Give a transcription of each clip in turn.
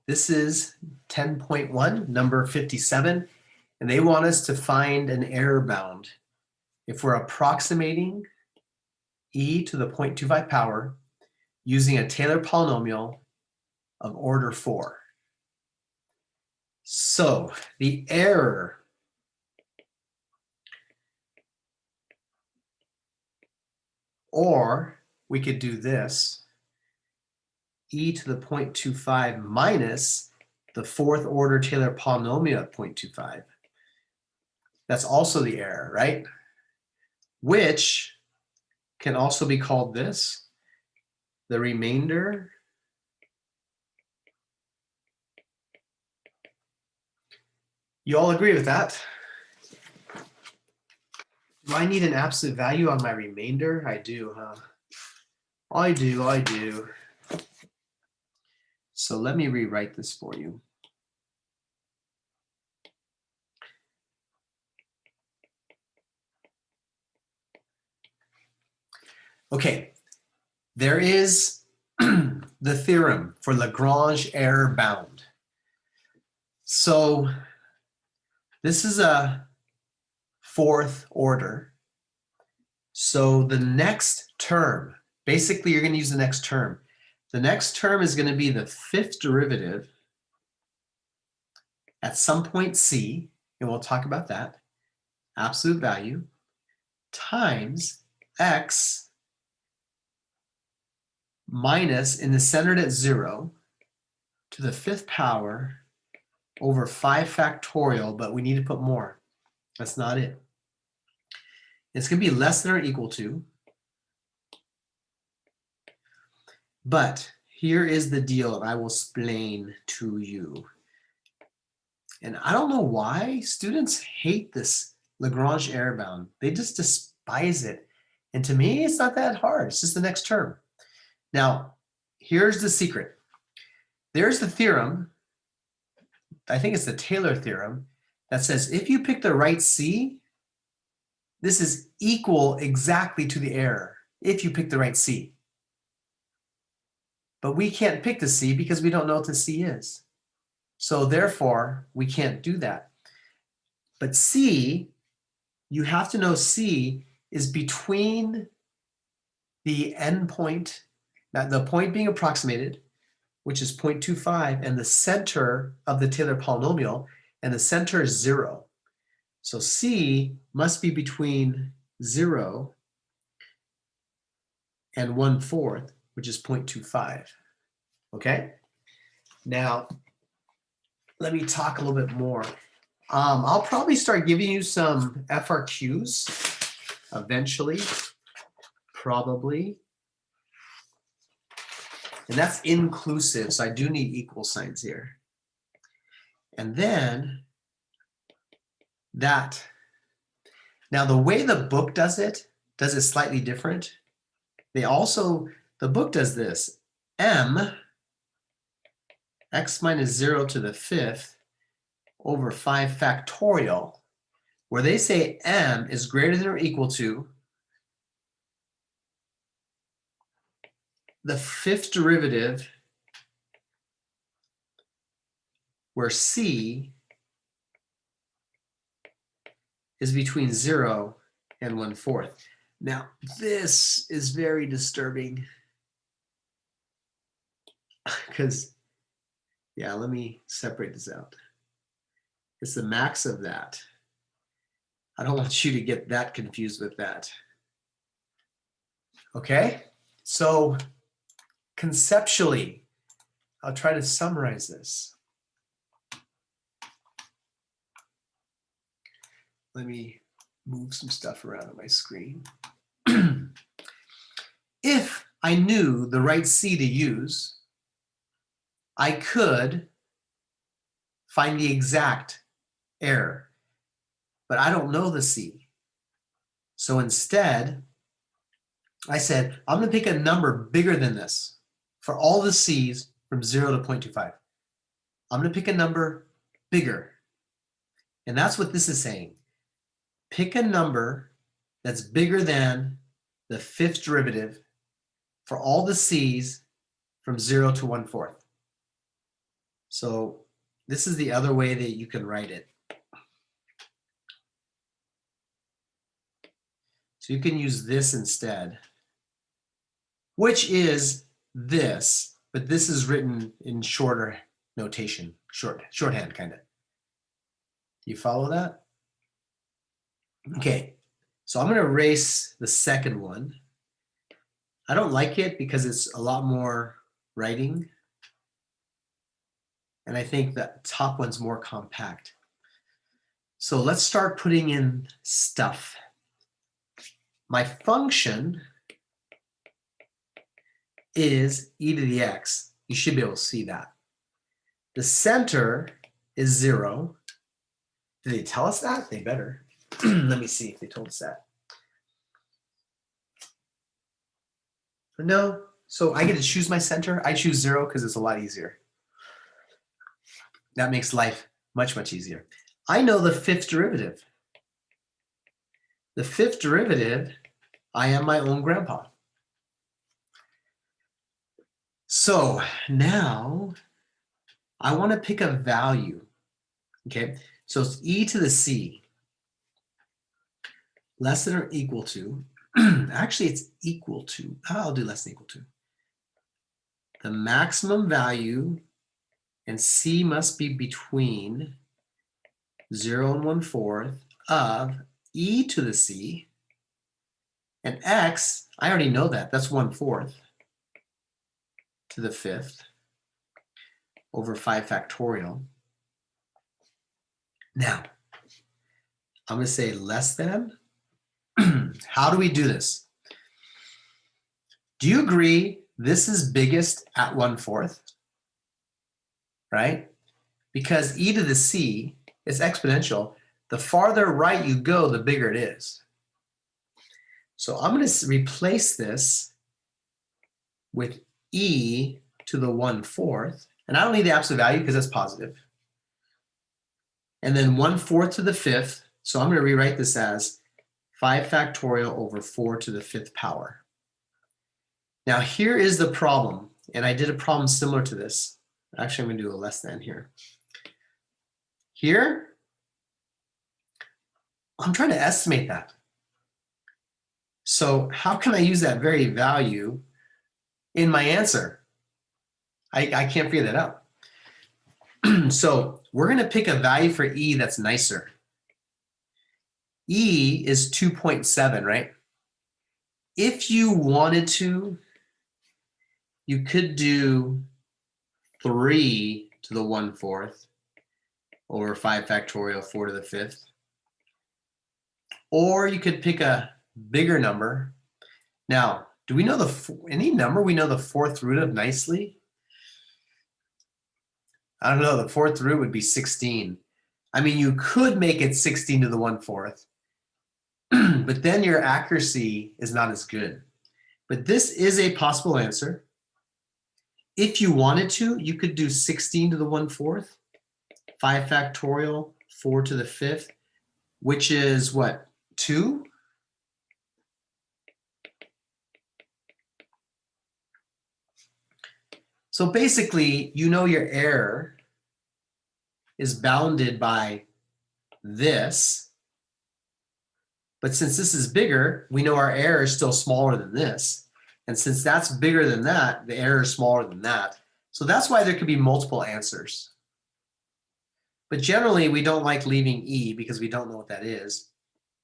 This is 10.1, number 57, and they want us to find an error bound. If we're approximating e to the 0.25 power using a Taylor polynomial of order 4. So the error or we could do this, e to the 0.25 minus the fourth order Taylor polynomial at 0.25. That's also the error, right? Which can also be called this, the remainder You all agree with that? Do I need an absolute value on my remainder? I do, huh? I do. So let me rewrite this for you. Okay, there is the theorem for Lagrange error bound. So this is a fourth order. So the next term, basically you're going to use the next term. The next term is going to be the fifth derivative at some point c, and we'll talk about that, absolute value, times x minus, in the centered at 0, to the fifth power over 5 factorial, but we need to put more. That's not it. It's going to be less than or equal to. But here is the deal, and I will explain to you. And I don't know why students hate this Lagrange error bound. They just despise it. And to me, it's not that hard. It's just the next term. Now, here's the secret. There's the theorem, I think it's the Taylor theorem, that says if you pick the right c, this is equal exactly to the error if you pick the right c. But we can't pick the c because we don't know what the c is. So therefore, we can't do that. But c, you have to know c is between the endpoint, the point being approximated, which is 0.25, and the center of the Taylor polynomial, and the center is 0. So c must be between 0 and 1/4, which is 0.25. Okay? Now, let me talk a little bit more. I'll probably start giving you some FRQs eventually, probably. And that's inclusive, so I do need equal signs here. And then that. Now the way the book does it slightly different. The book does this, m, x minus 0 to the fifth over 5 factorial, where they say m is greater than or equal to the fifth derivative, where c is between 0 and 1/4. Now, this is very disturbing because, yeah, let me separate this out. It's the max of that. I don't want you to get that confused with that. Okay, so conceptually, I'll try to summarize this. Let me move some stuff around on my screen. If I knew the right c to use, I could find the exact error, but I don't know the c. So instead, I said, I'm going to pick a number bigger than this for all the c's from 0 to 0.25. I'm going to pick a number bigger. And that's what this is saying. Pick a number that's bigger than the fifth derivative for all the c's from 0 to 1/4. So this is the other way that you can write it. So you can use this instead, which is this, but this is written in shorter notation, shorthand kind of. You follow that? Okay, so I'm going to erase the second one. I don't like it because it's a lot more writing. And I think the top one's more compact. So let's start putting in stuff. My function is e to the x. You should be able to see that. The center is 0. Did they tell us that? They better. Let me see if they told us that. No. So I get to choose my center. I choose 0 because it's a lot easier. That makes life much, much easier. I know the fifth derivative. The fifth derivative, I am my own grandpa. So now I want to pick a value. Okay, so it's e to the c less than or equal to. Actually, it's equal to. I'll do less than equal to. The maximum value, and c must be between 0 and 1/4 of e to the c, and x, I already know that, that's 1/4 to the 5th over 5 factorial. Now, I'm going to say less than. How do we do this? Do you agree this is biggest at 1/4? Right? Because e to the c is exponential. The farther right you go, the bigger it is. So I'm going to replace this with e to the 1/4. And I don't need the absolute value because that's positive. And then 1/4 to the 5th. So I'm going to rewrite this as 5 factorial over 4 to the 5th power. Now here is the problem. And I did a problem similar to this. Actually, I'm going to do a less than here. Here, I'm trying to estimate that. So how can I use that very value in my answer? I can't figure that out. So we're going to pick a value for e that's nicer. E is 2.7, right? If you wanted to, you could do 3 to the 1/4 over 5 factorial 4 to the 5th. Or you could pick a bigger number. Now, do we know any number we know the 4th root of nicely? I don't know, the 4th root would be 16. I mean, you could make it 16 to the 1/4, but then your accuracy is not as good. But this is a possible answer. If you wanted to, you could do 16 to the 1/4, 5 factorial, 4 to the 5th, which is what, 2? So basically, you know your error is bounded by this, but since this is bigger, we know our error is still smaller than this. And since that's bigger than that, the error is smaller than that. So that's why there could be multiple answers. But generally, we don't like leaving e because we don't know what that is.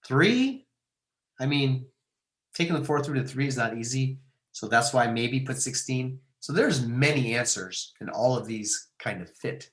3, I mean, taking the 4th root of 3 is not easy. So that's why maybe put 16. So there's many answers, and all of these kind of fit.